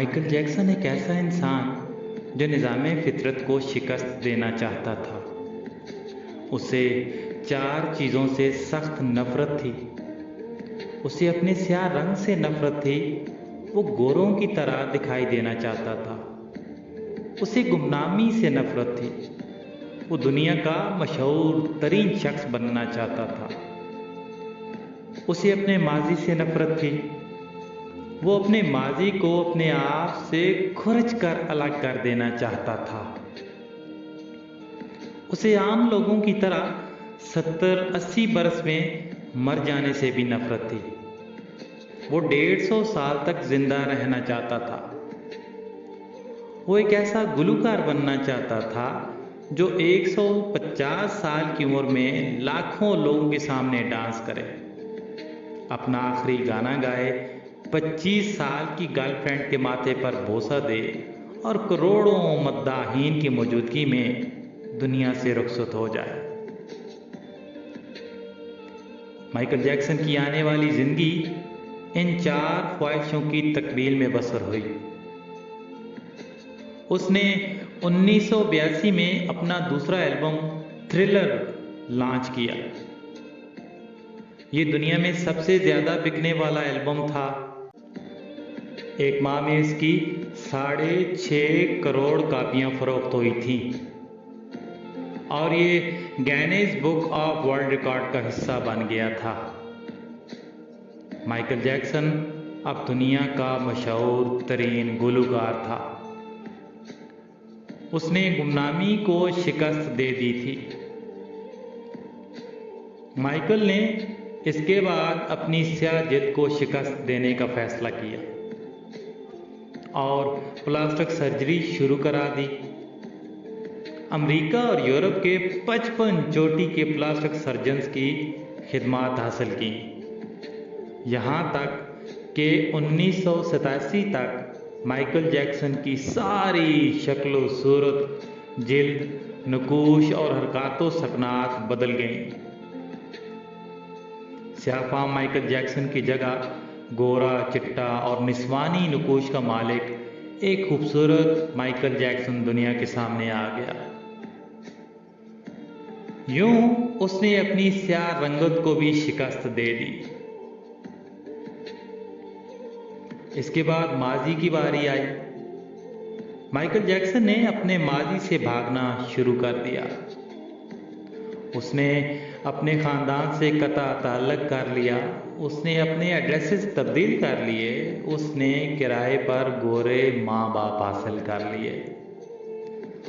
Michael Jackson ایک ایسا انسان جو نظام فطرت کو شکست دینا چاہتا تھا۔ اسے 4 چیزوں سے سخت نفرت تھی۔ اسے اپنے سیاہ رنگ سے نفرت تھی، وہ گوروں کی طرح دکھائی دینا چاہتا تھا۔ اسے گمنامی سے نفرت تھی، وہ دنیا کا مشہور ترین شخص بننا چاہتا تھا۔ اسے اپنے ماضی سے نفرت تھی، وہ اپنے ماضی کو اپنے آپ سے کھرچ کر الگ کر دینا چاہتا تھا۔ اسے عام لوگوں کی طرح 70-80 برس میں مر جانے سے بھی نفرت تھی۔ وہ 150 سال تک زندہ رہنا چاہتا تھا۔ وہ ایک ایسا گلوکار بننا چاہتا تھا جو 150 سال کی عمر میں لاکھوں لوگوں کے سامنے ڈانس کرے، اپنا آخری گانا گائے، 25 سال کی گرل فرینڈ کے ماتھے پر بوسہ دے اور کروڑوں مداحین کی موجودگی میں دنیا سے رخصت ہو جائے۔ مائیکل جیکسن کی آنے والی زندگی ان 4 خواہشوں کی تکمیل میں بسر ہوئی۔ اس نے 1982 میں اپنا دوسرا البم تھرلر لانچ کیا۔ یہ دنیا میں سب سے زیادہ بکنے والا البم تھا۔ ایک ماہ میں اس کی 6.5 کروڑ کاپیاں فروخت ہوئی تھیں اور یہ Guinness book of world record کا حصہ بن گیا تھا۔ مائیکل جیکسن اب دنیا کا مشہور ترین گلوکار تھا۔ اس نے گمنامی کو شکست دے دی تھی۔ مائیکل نے اس کے بعد اپنی سیاہ جلد کو شکست دینے کا فیصلہ کیا اور پلاسٹک سرجری شروع کرا دی۔ امریکہ اور یورپ کے 55 چوٹی کے پلاسٹک سرجنز کی خدمات حاصل کی، یہاں تک کہ 1987 تک مائیکل جیکسن کی ساری شکل و صورت، جلد، نقوش اور حرکات و سکنات بدل گئیں۔ سیاہ فام مائیکل جیکسن کی جگہ گورا، چٹا اور نسوانی نقوش کا مالک ایک خوبصورت مائیکل جیکسن دنیا کے سامنے آ گیا۔ یوں اس نے اپنی سیاہ رنگت کو بھی شکست دے دی۔ اس کے بعد ماضی کی باری آئی۔ مائیکل جیکسن نے اپنے ماضی سے بھاگنا شروع کر دیا۔ اس نے اپنے خاندان سے قطع تعلق کر لیا، اس نے اپنے ایڈریسز تبدیل کر لیے، اس نے کرائے پر گورے ماں باپ حاصل کر لیے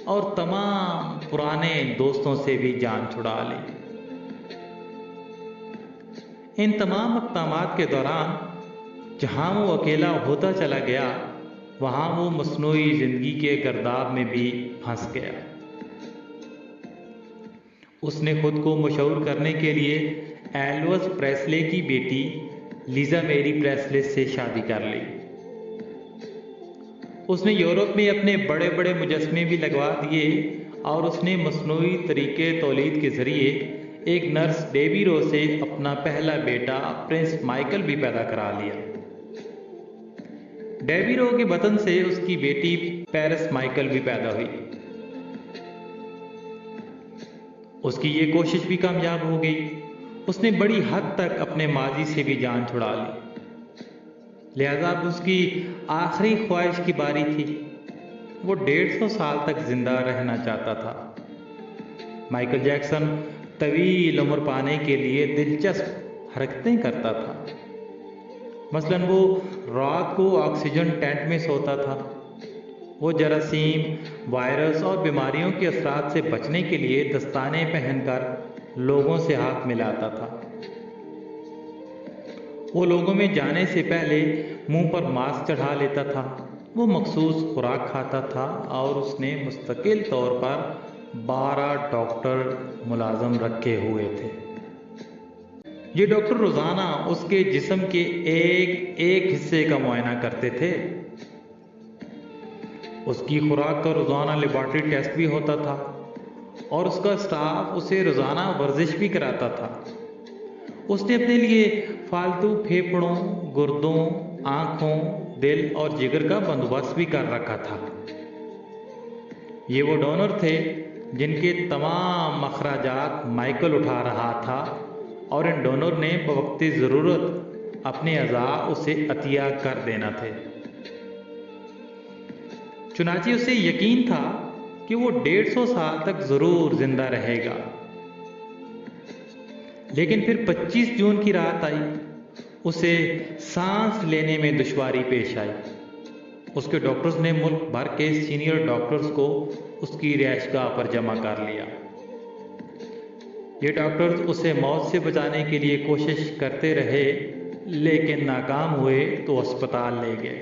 اور تمام پرانے دوستوں سے بھی جان چھڑا لی۔ ان تمام اقدامات کے دوران جہاں وہ اکیلا ہوتا چلا گیا، وہاں وہ مصنوعی زندگی کے گرداب میں بھی پھنس گیا۔ اس نے خود کو مشہور کرنے کے لیے ایلوس پریسلے کی بیٹی لیزا میری پریسلے سے شادی کر لی۔ اس نے یورپ میں اپنے بڑے بڑے مجسمے بھی لگوا دیے اور اس نے مصنوعی طریقے تولید کے ذریعے ایک نرس ڈیبی رو سے اپنا پہلا بیٹا پرنس مائیکل بھی پیدا کرا لیا۔ ڈیبی رو کے بطن سے اس کی بیٹی پیرس مائیکل بھی پیدا ہوئی۔ اس کی یہ کوشش بھی کامیاب ہو گئی۔ اس نے بڑی حد تک اپنے ماضی سے بھی جان چھڑا لی، لہذا اب اس کی آخری خواہش کی باری تھی۔ وہ 150 سال تک زندہ رہنا چاہتا تھا۔ مائیکل جیکسن طویل عمر پانے کے لیے دلچسپ حرکتیں کرتا تھا۔ مثلاً وہ رات کو آکسیجن ٹینٹ میں سوتا تھا۔ وہ جراثیم، وائرس اور بیماریوں کے اثرات سے بچنے کے لیے دستانے پہن کر لوگوں سے ہاتھ ملاتا تھا۔ وہ لوگوں میں جانے سے پہلے منہ پر ماسک چڑھا لیتا تھا۔ وہ مخصوص خوراک کھاتا تھا اور اس نے مستقل طور پر 12 ڈاکٹر ملازم رکھے ہوئے تھے۔ یہ ڈاکٹر روزانہ اس کے جسم کے ایک حصے کا معائنہ کرتے تھے۔ اس کی خوراک کا روزانہ لیبارٹری ٹیسٹ بھی ہوتا تھا اور اس کا اسٹاف اسے روزانہ ورزش بھی کراتا تھا۔ اس نے اپنے لیے فالتو پھیپھڑوں، گردوں، آنکھوں، دل اور جگر کا بندوبست بھی کر رکھا تھا۔ یہ وہ ڈونر تھے جن کے تمام اخراجات مائیکل اٹھا رہا تھا، اور ان ڈونر نے بوقت ضرورت اپنے اعضاء اسے عطیہ کر دینا تھے۔ چنانچہ اسے یقین تھا کہ وہ 150 سال تک ضرور زندہ رہے گا۔ لیکن پھر 25 جون کی رات آئی، اسے سانس لینے میں دشواری پیش آئی۔ اس کے ڈاکٹرز نے ملک بھر کے سینئر ڈاکٹرز کو اس کی رہائش گاہ پر جمع کر لیا۔ یہ ڈاکٹرز اسے موت سے بچانے کے لیے کوشش کرتے رہے، لیکن ناکام ہوئے تو اسپتال لے گئے۔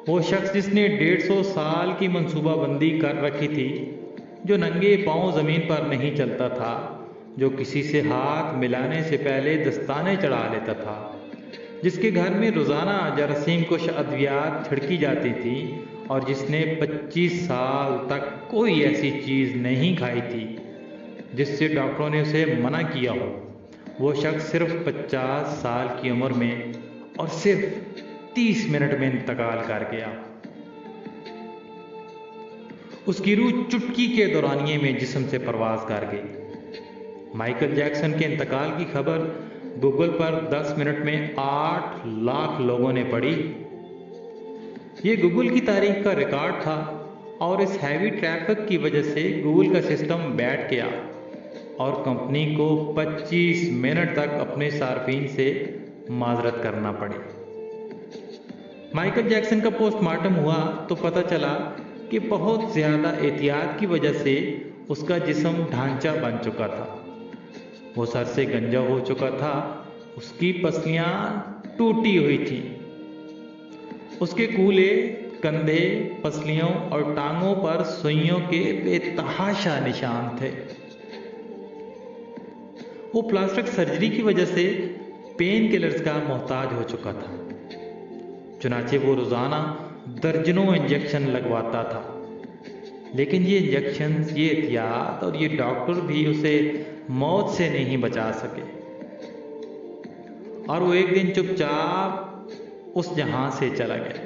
وہ شخص جس نے 150 سال کی منصوبہ بندی کر رکھی تھی، جو ننگے پاؤں زمین پر نہیں چلتا تھا، جو کسی سے ہاتھ ملانے سے پہلے دستانے چڑھا لیتا تھا، جس کے گھر میں روزانہ جراثیم کش ادویات چھڑکی جاتی تھی، اور جس نے 25 سال تک کوئی ایسی چیز نہیں کھائی تھی جس سے ڈاکٹروں نے اسے منع کیا ہو، وہ شخص صرف 50 سال کی عمر میں اور صرف 30 منٹ میں انتقال کر گیا۔ اس کی روح چٹکی کے دورانیے میں جسم سے پرواز کر گئی۔ مائیکل جیکسن کے انتقال کی خبر گوگل پر 10 منٹ میں 8 لاکھ لوگوں نے پڑھی۔ یہ گوگل کی تاریخ کا ریکارڈ تھا، اور اس ہیوی ٹریفک کی وجہ سے گوگل کا سسٹم بیٹھ گیا اور کمپنی کو 25 منٹ تک اپنے صارفین سے معذرت کرنا پڑی۔ مائیکل جیکسن کا پوسٹ مارٹم ہوا تو پتہ چلا کہ بہت زیادہ احتیاط کی وجہ سے اس کا جسم ڈھانچہ بن چکا تھا۔ وہ سر سے گنجا ہو چکا تھا، اس کی پسلیاں ٹوٹی ہوئی تھیں، اس کے کولے، کندھے، پسلیوں اور ٹانگوں پر سوئیوں کے بے تحاشا نشان تھے۔ وہ پلاسٹک سرجری کی وجہ سے پین کلرز کا محتاج ہو چکا تھا، چنانچہ وہ روزانہ درجنوں انجیکشن لگواتا تھا، لیکن یہ انجیکشنز، یہ احتیاط اور یہ ڈاکٹر بھی اسے موت سے نہیں بچا سکے، اور وہ ایک دن چپ چاپ اس جہاں سے چلا گیا،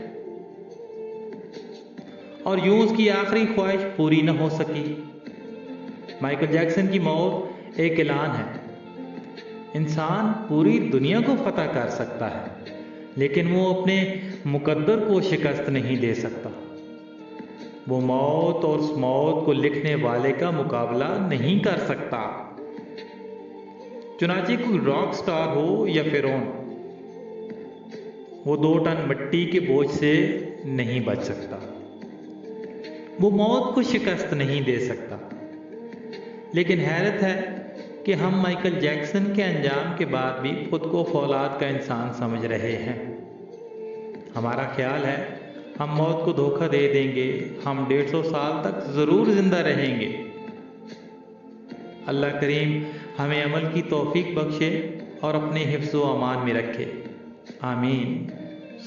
اور یوں اس کی آخری خواہش پوری نہ ہو سکی۔ مائیکل جیکسن کی موت ایک اعلان ہے۔ انسان پوری دنیا کو فتح کر سکتا ہے، لیکن وہ اپنے مقدر کو شکست نہیں دے سکتا۔ وہ موت اور اس موت کو لکھنے والے کا مقابلہ نہیں کر سکتا۔ چنانچہ کوئی راک سٹار ہو یا فرعون، وہ 2 ٹن مٹی کے بوجھ سے نہیں بچ سکتا۔ وہ موت کو شکست نہیں دے سکتا۔ لیکن حیرت ہے کہ ہم مائیکل جیکسن کے انجام کے بعد بھی خود کو فولاد کا انسان سمجھ رہے ہیں۔ ہمارا خیال ہے ہم موت کو دھوکہ دے دیں گے، ہم 150 سال تک ضرور زندہ رہیں گے۔ اللہ کریم ہمیں عمل کی توفیق بخشے اور اپنے حفظ و امان میں رکھے۔ آمین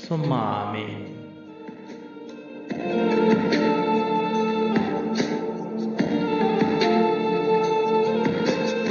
ثم آمین۔